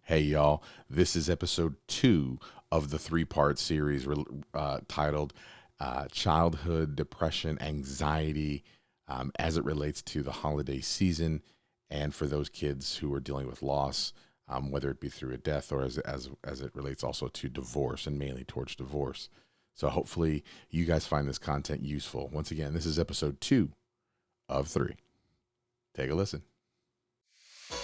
Hey, y'all. This is episode 2 of the three-part series titled Childhood Depression Anxiety as it relates to the holiday season and for those kids who are dealing with loss, whether it be through a death or as it relates also to divorce and mainly towards divorce. So hopefully you guys find this content useful. Once again, this is episode 2 of 3. Take a listen. So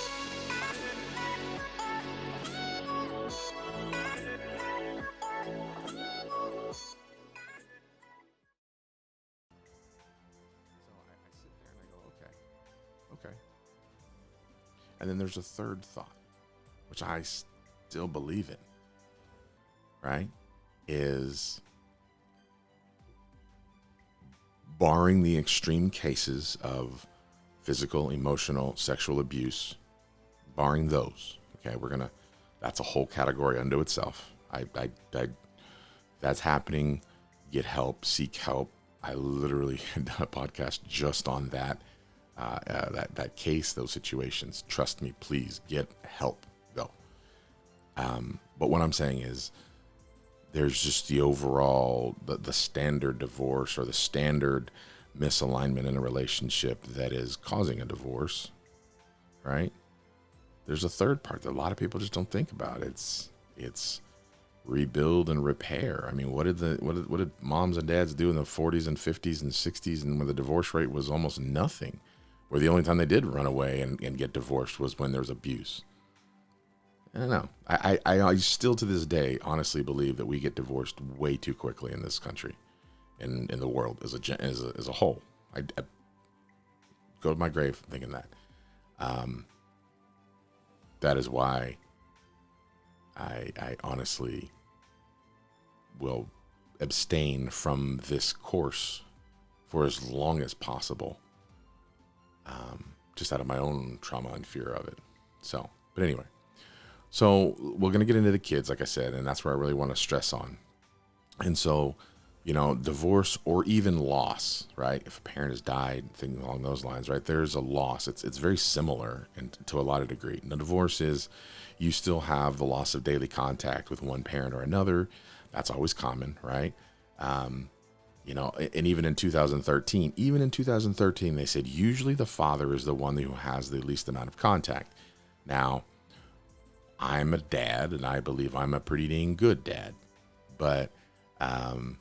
I sit there and I go, okay. And then there's a third thought, which I still believe in, right? Is barring the extreme cases of physical, emotional, sexual abuse, barring those, okay, that's a whole category unto itself. That's happening. Get help, seek help. I literally done a podcast just on that case, those situations. Trust me, please get help. Go. But what I'm saying is, there's just the overall the standard divorce or the standard misalignment in a relationship that is causing a divorce, right? There's a third part that a lot of people just don't think about. It's rebuild and repair. I mean, what did moms and dads do in the 40s and 50s and 60s, and when the divorce rate was almost nothing, where the only time they did run away and get divorced was when there was abuse? I don't know. I still to this day honestly believe that we get divorced way too quickly in this country, and in the world as a whole. I go to my grave thinking that. That is why I honestly will abstain from this course for as long as possible, just out of my own trauma and fear of it. But anyway. So we're going to get into the kids, like I said, and that's where I really want to stress on. And so, divorce or even loss, right? If a parent has died, things along those lines, right? There's a loss. It's very similar and to a lot of degree. Now, divorce is you still have the loss of daily contact with one parent or another. That's always common, right? And even in 2013, they said usually the father is the one who has the least amount of contact. Now, I'm a dad, and I believe I'm a pretty dang good dad. But I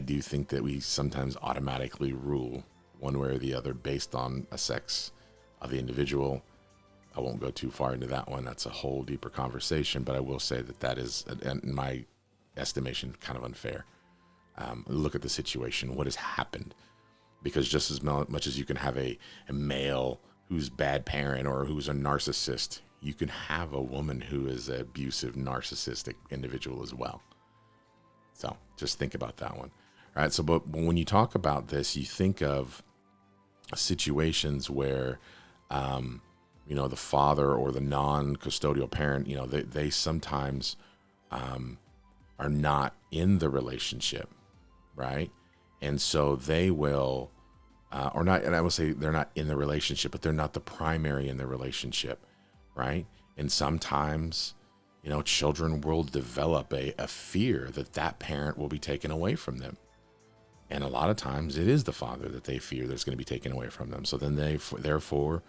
do think that we sometimes automatically rule one way or the other based on a sex of the individual. I won't go too far into that one. That's a whole deeper conversation. But I will say that is, in my estimation, kind of unfair. Look at the situation. What has happened? Because just as much as you can have a male who's a bad parent or who's a narcissist, you can have a woman who is an abusive, narcissistic individual as well. So just think about that one. All right. So, but when you talk about this, you think of situations where, the father or the non-custodial parent, they sometimes are not in the relationship, right? And so they will, or not, and I will say they're not in the relationship, but they're not the primary in the relationship. Right. And sometimes, children will develop a fear that parent will be taken away from them. And a lot of times it is the father that they fear that's going to be taken away from them. So then therefore,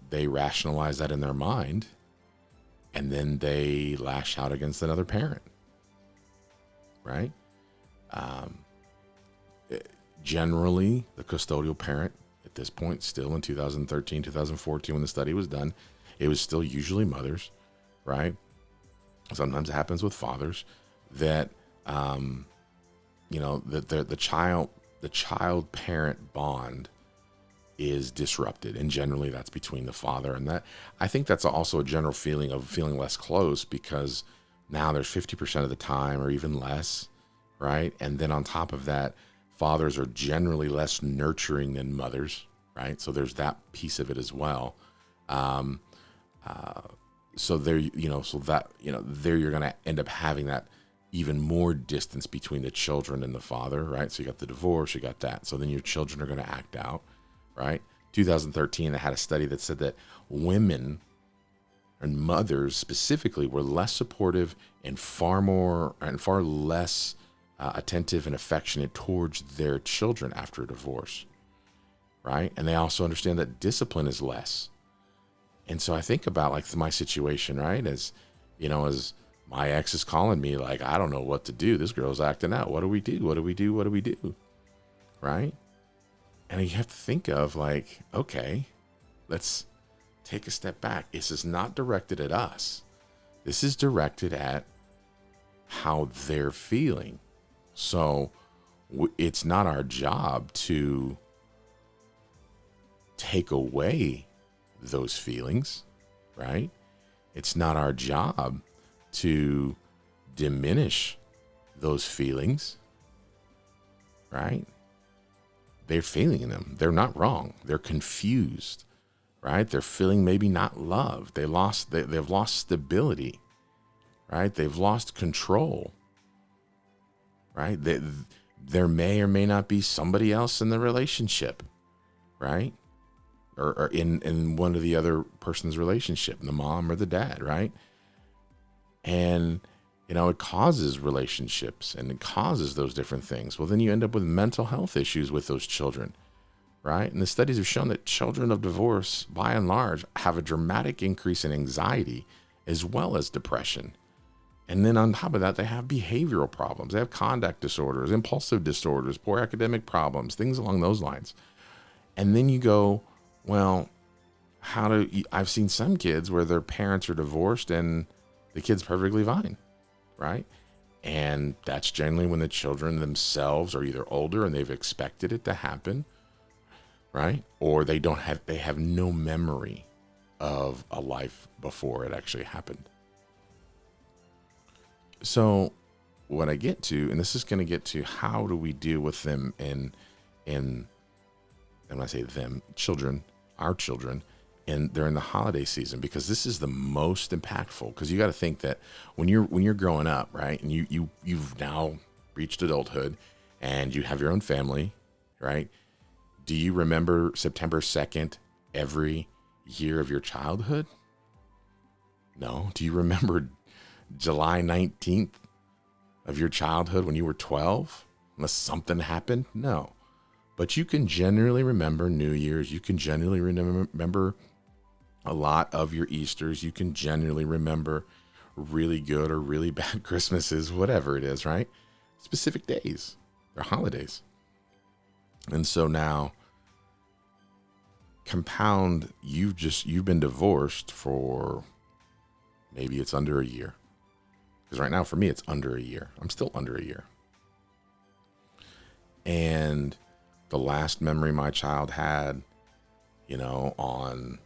they rationalize that in their mind, and then they lash out against another parent. Right. Generally, the custodial parent at this point, still in 2013, 2014, when the study was done, it was still usually mothers, right? Sometimes it happens with fathers that, that the child parent bond is disrupted. And generally that's between the father and that. I think that's also a general feeling of feeling less close because now there's 50% of the time or even less, right? And then on top of that, fathers are generally less nurturing than mothers, right? So there's that piece of it as well. So there, there you're going to end up having that even more distance between the children and the father, right? So you got the divorce, you got that. So then your children are going to act out, right? 2013, they had a study that said that women and mothers specifically were less supportive and far less attentive and affectionate towards their children after a divorce, right? And they also understand that discipline is less. And so I think about like my situation, right? As my ex is calling me like, I don't know what to do. This girl's acting out. What do we do? What do we do? What do we do? Right? And you have to think of like, okay, let's take a step back. This is not directed at us. This is directed at how they're feeling. So it's not our job to take away those feelings, right? It's not our job to diminish those feelings, right? They're feeling them. They're not wrong. They're confused, right? They're feeling maybe not loved. They've lost stability, right? They've lost control, right? There may or may not be somebody else in the relationship, right? Or in one of the other person's relationship, the mom or the dad, right? And, it causes relationships and it causes those different things. Well, then you end up with mental health issues with those children, right? And the studies have shown that children of divorce, by and large, have a dramatic increase in anxiety as well as depression. And then on top of that, they have behavioral problems. They have conduct disorders, impulsive disorders, poor academic problems, things along those lines. And then you go, well, I've seen some kids where their parents are divorced and the kid's perfectly fine, right? And that's generally when the children themselves are either older and they've expected it to happen, right? Or they have no memory of a life before it actually happened. So what I get to, and this is going to get to how do we deal with them and when I say them, children, our children, and they're in the holiday season, because this is the most impactful. Because you got to think that when you're growing up, right, and you've now reached adulthood and you have your own family, right? Do you remember September 2nd every year of your childhood? No. Do you remember July 19th of your childhood when you were 12? Unless something happened? No. But you can generally remember New Year's. You can generally remember a lot of your Easters. You can generally remember really good or really bad Christmases, whatever it is, right? Specific days or holidays. And so now compound, you've been divorced for maybe it's under a year. Because right now for me, it's under a year. I'm still under a year. And the last memory my child had, on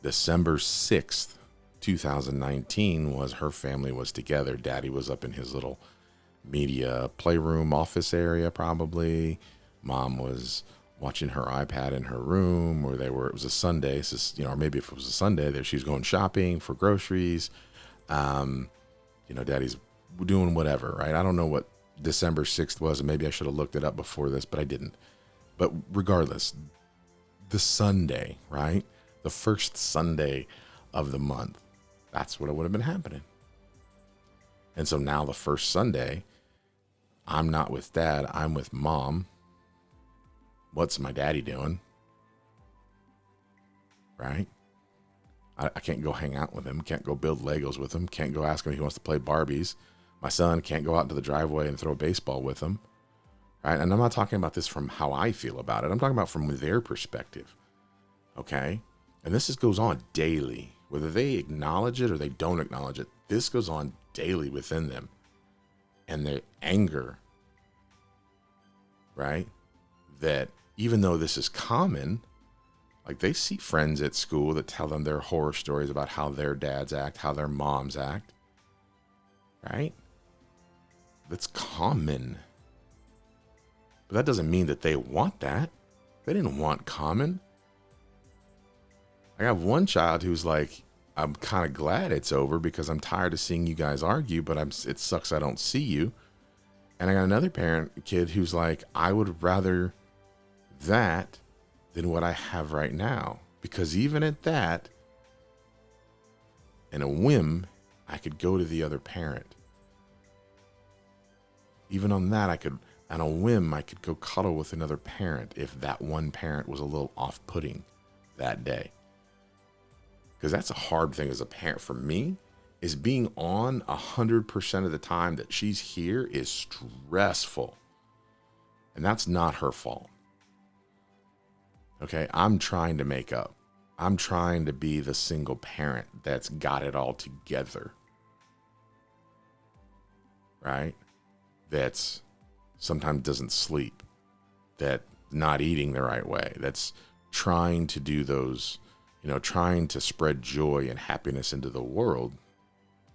December 6th, 2019, was her family was together. Daddy was up in his little media playroom office area, probably. Mom was watching her iPad in her room, or it was a Sunday. So, or maybe if it was a Sunday, that she was going shopping for groceries. Daddy's doing whatever, right? I don't know what December 6th was, and maybe I should have looked it up before this, but I didn't. But regardless, the Sunday, right? The first Sunday of the month, that's what it would have been happening. And so now the first Sunday, I'm not with Dad, I'm with Mom. What's my daddy doing? Right? I can't go hang out with him, can't go build Legos with him, can't go ask him if he wants to play Barbies. My son can't go out into the driveway and throw a baseball with him. Right? And I'm not talking about this from how I feel about it. I'm talking about from their perspective. Okay? And this goes on daily. Whether they acknowledge it or they don't acknowledge it, this goes on daily within them. And their anger, right? That even though this is common, like they see friends at school that tell them their horror stories about how their dads act, how their moms act, right? That's common. But that doesn't mean that they want that. They didn't want common. I have one child who's like, I'm kind of glad it's over because I'm tired of seeing you guys argue, but it sucks I don't see you. And I got another kid who's like, I would rather that than what I have right now. Because even at that, in a whim, I could go to the other parent. Even on that, on a whim, I could go cuddle with another parent if that one parent was a little off-putting that day. Because that's a hard thing as a parent for me, is being on 100% of the time that she's here is stressful. And that's not her fault. Okay, I'm trying to make up. I'm trying to be the single parent that's got it all together. Right? That's sometimes doesn't sleep. That not eating the right way. That's trying to do those, trying to spread joy and happiness into the world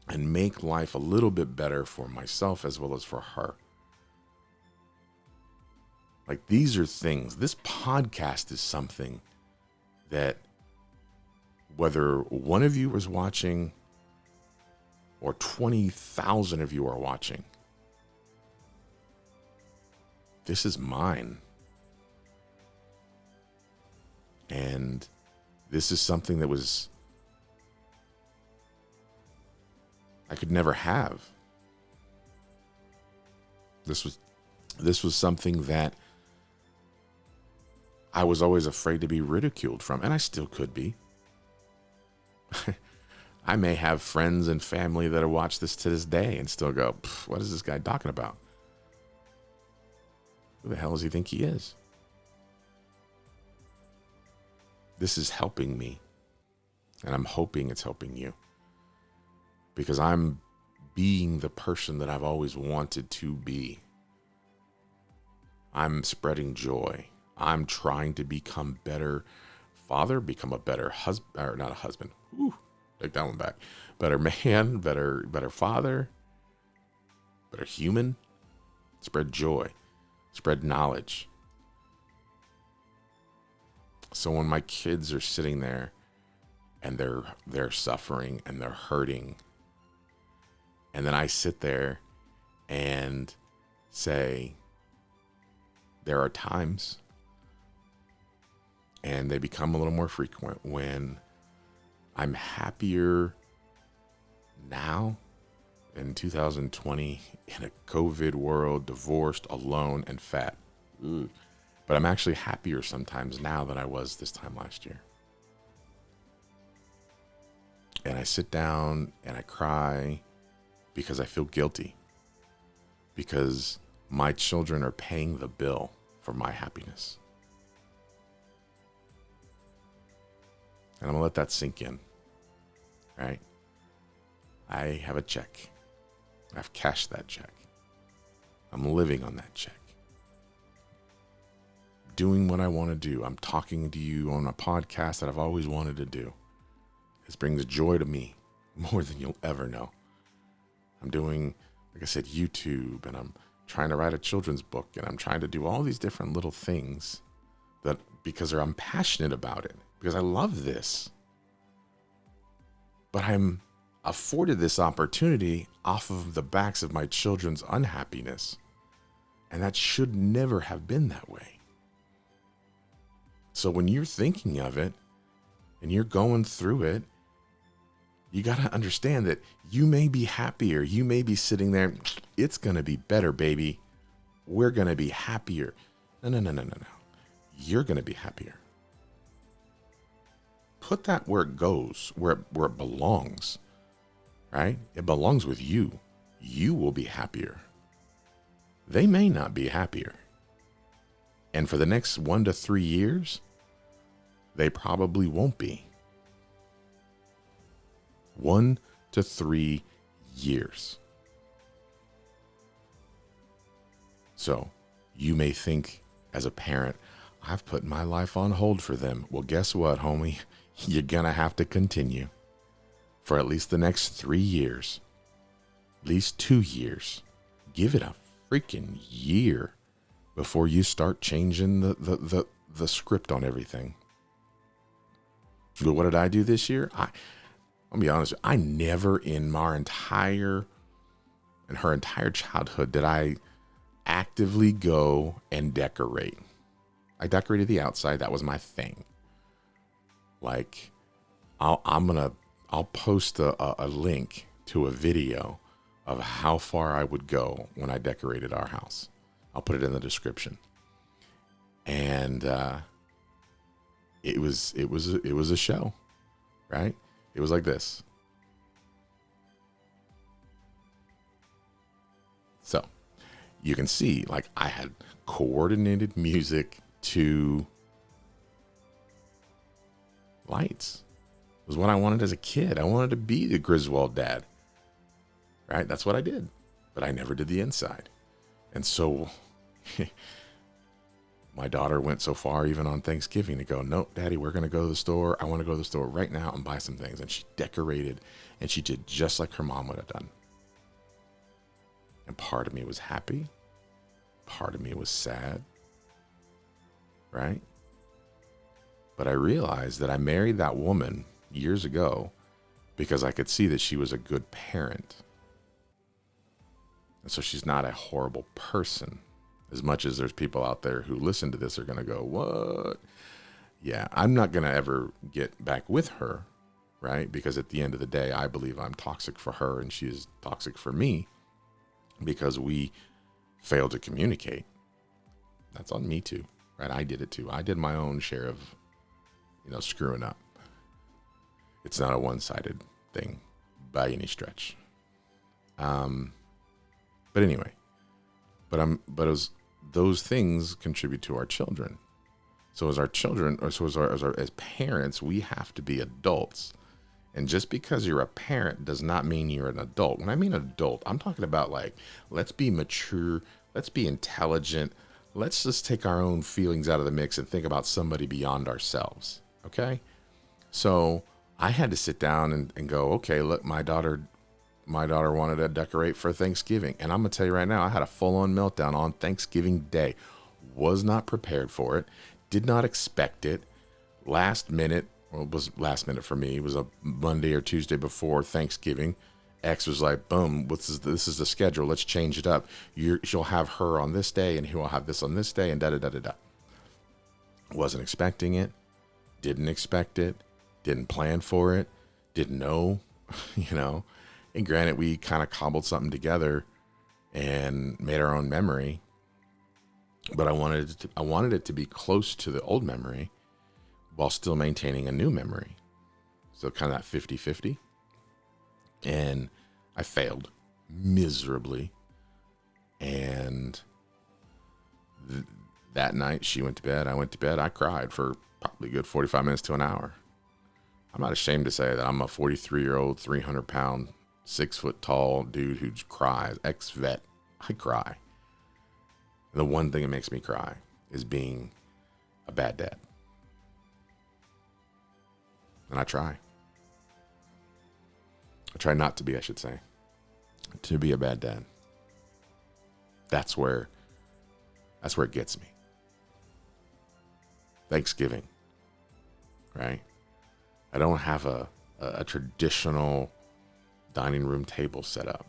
and make life a little bit better for myself as well as for her. Like, these are things, this podcast is something that whether one of you is watching or 20,000 of you are watching, this is mine. And this is something that I could never have. This was something that I was always afraid to be ridiculed from, and I still could be. I may have friends and family that have watched this to this day and still go, what is this guy talking about? Who the hell does he think he is? This is helping me, and I'm hoping it's helping you, because I'm being the person that I've always wanted to be. I'm spreading joy. I'm trying to become better father, become a better husband, or not a husband. Ooh, take that one back. Better man, better father, better human. Spread joy, spread knowledge. So when my kids are sitting there and they're suffering and they're hurting, and then I sit there and say, there are times, and they become a little more frequent, when I'm happier now in 2020 in a COVID world, divorced, alone, and fat. Ooh. But I'm actually happier sometimes now than I was this time last year. And I sit down and I cry because I feel guilty, because my children are paying the bill for my happiness. And I'm going to let that sink in, right? I have a check. I've cashed that check. I'm living on that check. Doing what I want to do. I'm talking to you on a podcast that I've always wanted to do. This brings joy to me more than you'll ever know. I'm doing, like I said, YouTube, and I'm trying to write a children's book, and I'm trying to do all these different little things that because I'm passionate about it, because I love this. But I'm afforded this opportunity off of the backs of my children's unhappiness. And that should never have been that way. So when you're thinking of it and you're going through it, you got to understand that you may be happier. You may be sitting there. It's going to be better, baby. We're going to be happier. No. You're going to be happier. Put that where it goes, where it belongs, right? It belongs with you. You will be happier. They may not be happier. And for the next 1 to 3 years, they probably won't be. 1 to 3 years. So you may think as a parent, I've put my life on hold for them. Well, guess what, homie? You're going to have to continue for at least the next 3 years, at least 2 years. Give it a freaking year before you start changing the script on everything. But what did I do this year? I'll be honest, I never in her entire childhood did I actively go and decorate. I decorated the outside. That was my thing. Like, I'm gonna I'll post a link to a video of how far I would go when I decorated our house. I'll put it in the description. And it was a show, right? It was like this. So you can see, like, I had coordinated music to lights. It was what I wanted as a kid. I wanted to be the Griswold dad, right? That's what I did, but I never did the inside. And so my daughter went so far, even on Thanksgiving, to go, no, Daddy, we're going to go to the store. I want to go to the store right now and buy some things. And she decorated, and she did just like her mom would have done. And part of me was happy. Part of me was sad, right? But I realized that I married that woman years ago because I could see that she was a good parent. And so she's not a horrible person. As much as there's people out there who listen to this are going to go, what? Yeah, I'm not going to ever get back with her, right? Because at the end of the day, I believe I'm toxic for her and she is toxic for me because we failed to communicate. That's on me too, right? I did it too. I did my own share of, screwing up. It's not a one-sided thing by any stretch. But anyway, those things contribute to our children. So as our children, or so as parents, we have to be adults. And just because you're a parent does not mean you're an adult. When I mean adult, I'm talking about, like, let's be mature, let's be intelligent, let's just take our own feelings out of the mix and think about somebody beyond ourselves. Okay? So I had to sit down and go, okay, look, my daughter wanted to decorate for Thanksgiving. And I'm going to tell you right now, I had a full-on meltdown on Thanksgiving Day. Was not prepared for it. Did not expect it. Last minute, well, it was last minute for me. It was a Monday or Tuesday before Thanksgiving. X was like, boom, this is the schedule. Let's change it up. She'll have her on this day and he will have this on this day and da-da-da-da-da. Wasn't expecting it. Didn't expect it. Didn't plan for it. Didn't know, And granted, we kind of cobbled something together and made our own memory. But I wanted it to be close to the old memory while still maintaining a new memory. So kind of that 50-50. And I failed miserably. And that night she went to bed. I went to bed. I cried for probably a good 45 minutes to an hour. I'm not ashamed to say that I'm a 43-year-old, 300-pound, 6-foot-tall dude who cries, ex-vet. I cry. The one thing that makes me cry is being a bad dad. And I try. I try not to be, I should say. To be a bad dad. That's where it gets me. Thanksgiving. Right? I don't have a traditional dining room table set up.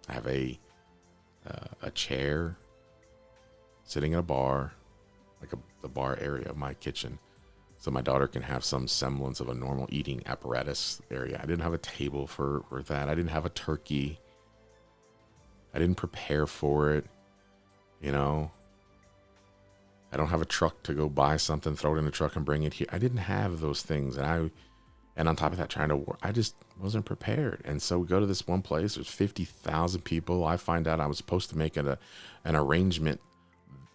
I have a chair sitting in a bar, like the bar area of my kitchen, so my daughter can have some semblance of a normal eating apparatus area. I didn't have a table for that. I didn't have a turkey. I didn't prepare for it. I don't have a truck to go buy something, throw it in the truck and bring it here. I didn't have those things. And on top of that, trying to work, I just wasn't prepared. And so we go to this one place. There's 50,000 people. I find out I was supposed to make an arrangement,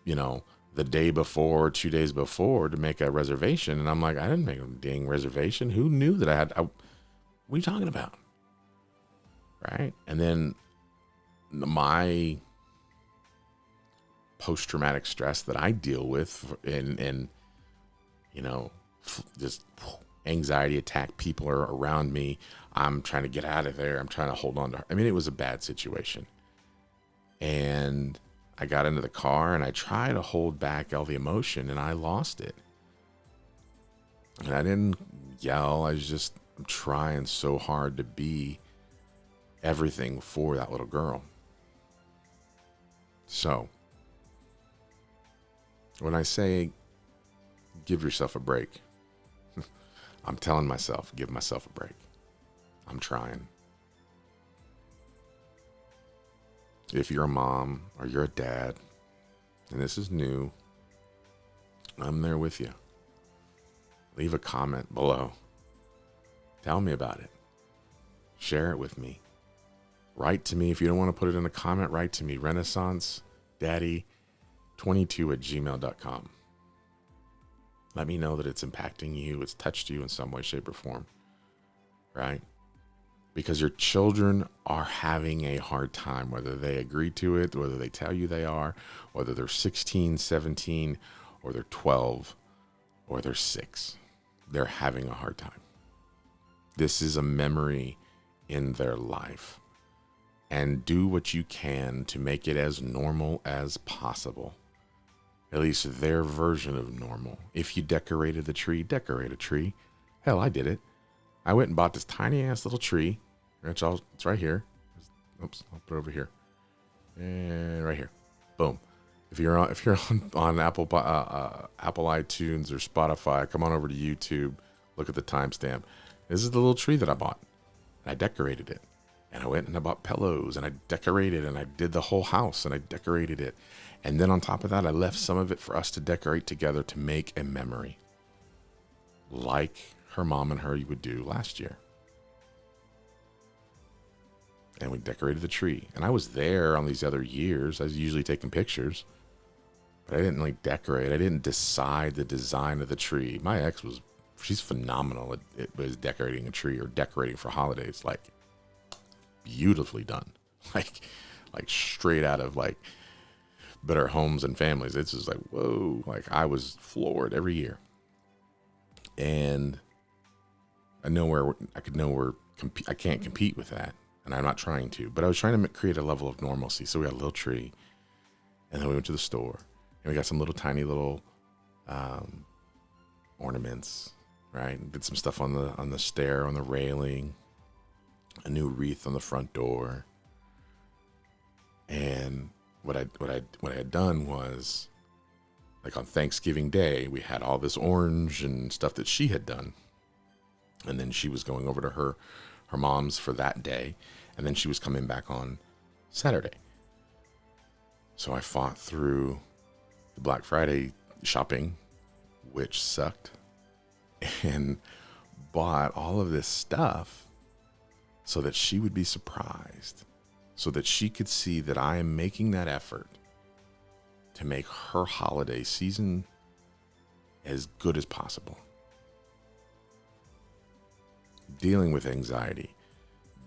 the day before, 2 days before, to make a reservation. And I'm like, I didn't make a dang reservation. Who knew that I had? What are you talking about? Right? And then my post-traumatic stress that I deal with and just anxiety attack, people are around me. I'm trying to get out of there. I'm trying to hold on to her. I mean, it was a bad situation. And I got into the car and I tried to hold back all the emotion and I lost it. And I didn't yell. I'm trying so hard to be everything for that little girl. So when I say give yourself a break, I'm telling myself, give myself a break. I'm trying. If you're a mom or you're a dad, and this is new, I'm there with you. Leave a comment below. Tell me about it. Share it with me. Write to me. If you don't want to put it in a comment, write to me. renaissancedaddy22@gmail.com. Let me know that it's impacting you. It's touched you in some way, shape, or form. Right? Because your children are having a hard time, whether they agree to it, whether they tell you they are, whether they're 16, 17, or they're 12, or they're 6. They're having a hard time. This is a memory in their life. And do what you can to make it as normal as possible. At least their version of normal. If you decorated the tree, decorate a tree. Hell, I did it. I went and bought this tiny ass little tree. It's right here. Oops, I'll put it over here. And right here. Boom. If you're on Apple iTunes or Spotify, come on over to YouTube. Look at the timestamp. This is the little tree that I bought. And I decorated it. And I went and I bought pillows and I decorated and I did the whole house and I decorated it. And then on top of that, I left some of it for us to decorate together to make a memory. Like her mom and her would do last year. And we decorated the tree. And I was there on these other years. I was usually taking pictures. But I didn't decorate. I didn't decide the design of the tree. My ex she's phenomenal at decorating a tree or decorating for holidays. Beautifully done. Like straight out of Better Homes and Families. It's just whoa. I was floored every year. And I can't compete with that. And I'm not trying to, but I was trying to create a level of normalcy. So we had a little tree, and then we went to the store and we got some tiny little ornaments, right? And did some stuff on the stair, on the railing, a new wreath on the front door. And what I had done was, on Thanksgiving Day, we had all this orange and stuff that she had done. And then she was going over to her mom's for that day. And then she was coming back on Saturday. So I fought through the Black Friday shopping, which sucked, and bought all of this stuff so that she would be surprised, so that she could see that I am making that effort to make her holiday season as good as possible. Dealing with anxiety,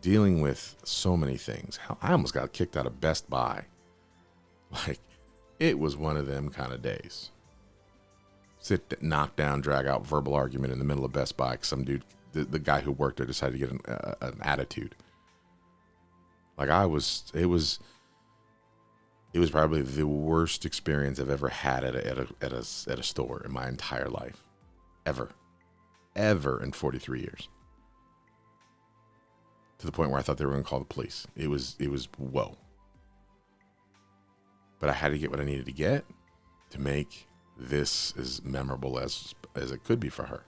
dealing with so many things. I almost got kicked out of Best Buy. It was one of them kind of days. Knock down, drag out verbal argument in the middle of Best Buy because some dude, the guy who worked there, decided to get an attitude. It was probably the worst experience I've ever had at a store in my entire life, ever in 43 years. To the point where I thought they were going to call the police. It was whoa. But I had to get what I needed to get to make this as memorable as it could be for her.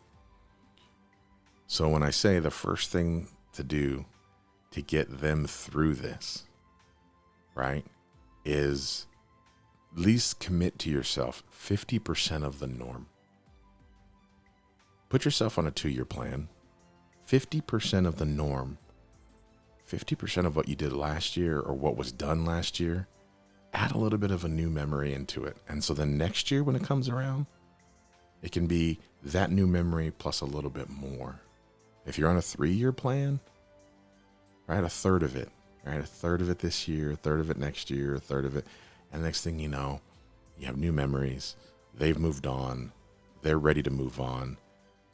So when I say the first thing to do to get them through this, right, is at least commit to yourself 50% of the norm. Put yourself on a 2-year plan. 50% of the norm. 50% of what you did last year or what was done last year, add a little bit of a new memory into it. And so then next year when it comes around, it can be that new memory plus a little bit more. If you're on a 3-year plan, right, a third of it, right? A third of it this year, a third of it next year, a third of it. And next thing you know, you have new memories. They've moved on. They're ready to move on.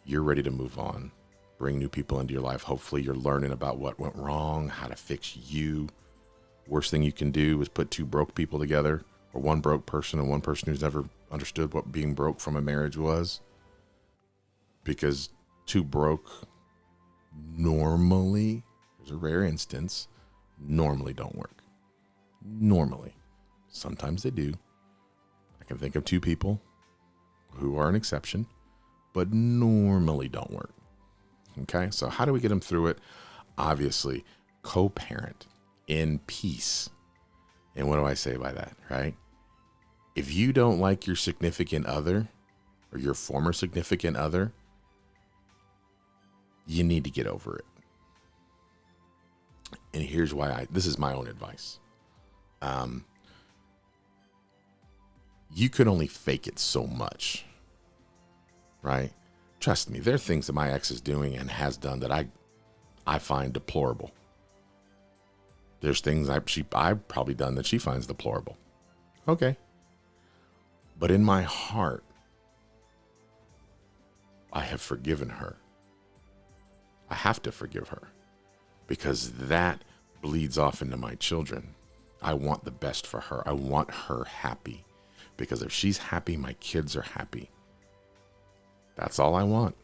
You're ready to move on. Bring new people into your life. Hopefully you're learning about what went wrong, how to fix you. Worst thing you can do is put 2 broke people together, or one broke person and one person who's never understood what being broke from a marriage was. Because 2 broke normally, there's a rare instance, normally don't work. Normally. Sometimes they do. I can think of 2 people who are an exception, but normally don't work. Okay. So how do we get them through it? Obviously, co-parent in peace. And what do I say by that, right? If you don't like your significant other or your former significant other, you need to get over it. And here's why this is my own advice. You could only fake it so much, right? Trust me, there are things that my ex is doing and has done that I find deplorable. There's things I've probably done that she finds deplorable. Okay. But in my heart, I have forgiven her. I have to forgive her because that bleeds off into my children. I want the best for her. I want her happy because if she's happy, my kids are happy. That's all I want.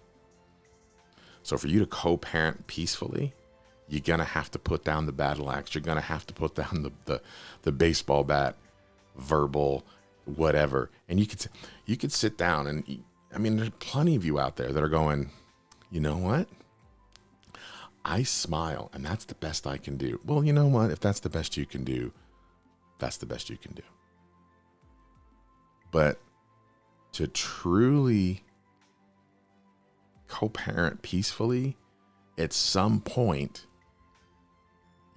So for you to co-parent peacefully, you're going to have to put down the battle axe. You're going to have to put down the baseball bat, verbal, whatever. And you could sit down and, I mean, there's plenty of you out there that are going, you know what? I smile and that's the best I can do. Well, you know what? If that's the best you can do, that's the best you can do. But to truly co-parent peacefully, at some point,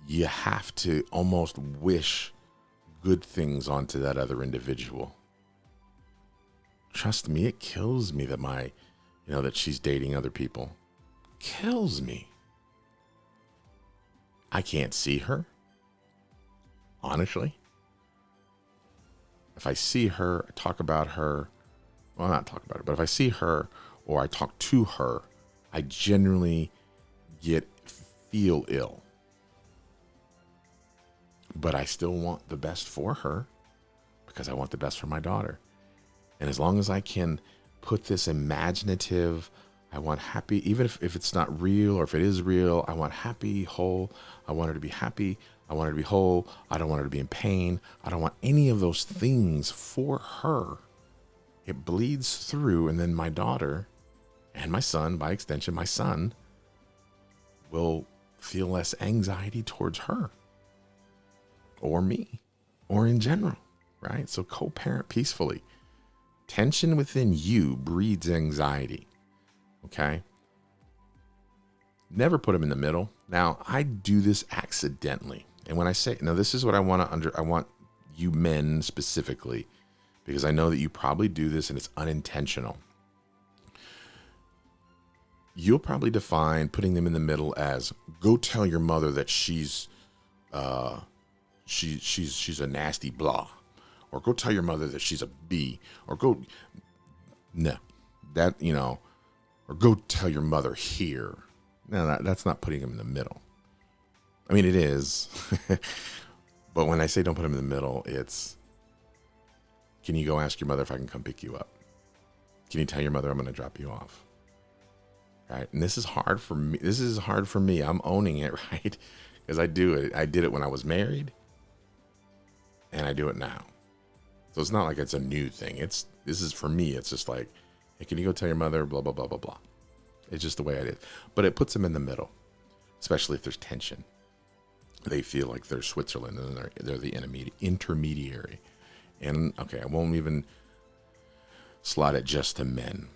you have to almost wish good things onto that other individual. Trust me, it kills me that that she's dating other people. Kills me. I can't see her. Honestly. If I see her, I talk about her. Well, not talk about her, but if I see her or I talk to her, I generally feel ill. But I still want the best for her because I want the best for my daughter. And as long as I can put this imaginative, I want happy, even if it's not real or if it is real, I want happy, whole. I want her to be happy. I want her to be whole. I don't want her to be in pain. I don't want any of those things for her. It bleeds through. And then my daughter and my son, by extension, my son, will feel less anxiety towards her or me or in general, right? So co-parent peacefully. Tension within you breeds anxiety. Okay. Never put them in the middle. Now, I do this accidentally. And when I say, now this is what I want you men specifically, because I know that you probably do this and it's unintentional. You'll probably define putting them in the middle as go tell your mother that she's a nasty blah, or go tell your mother that she's a B, or or go tell your mother here. No, that's not putting them in the middle. I mean, it is, but when I say don't put them in the middle, it's, can you go ask your mother if I can come pick you up? Can you tell your mother I'm going to drop you off? Right. And this is hard for me. I'm owning it, right? Because I do it. I did it when I was married and I do it now. So it's not like it's a new thing. This is for me. It's just like, hey, can you go tell your mother, blah, blah, blah, blah, blah. It's just the way it is. But it puts them in the middle, especially if there's tension. They feel like they're Switzerland and they're the intermediary. And okay, I won't even slot it just to men.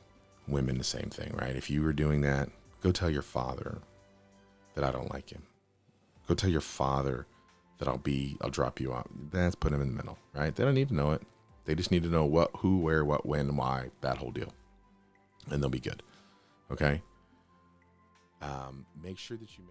Women, the same thing, right? If you were doing that, go tell your father that I don't like him. Go tell your father that I'll drop you off. That's put them in the middle, right? They don't need to know it. They just need to know what, who, where, what, when, why, that whole deal. And they'll be good. Okay? Make sure that you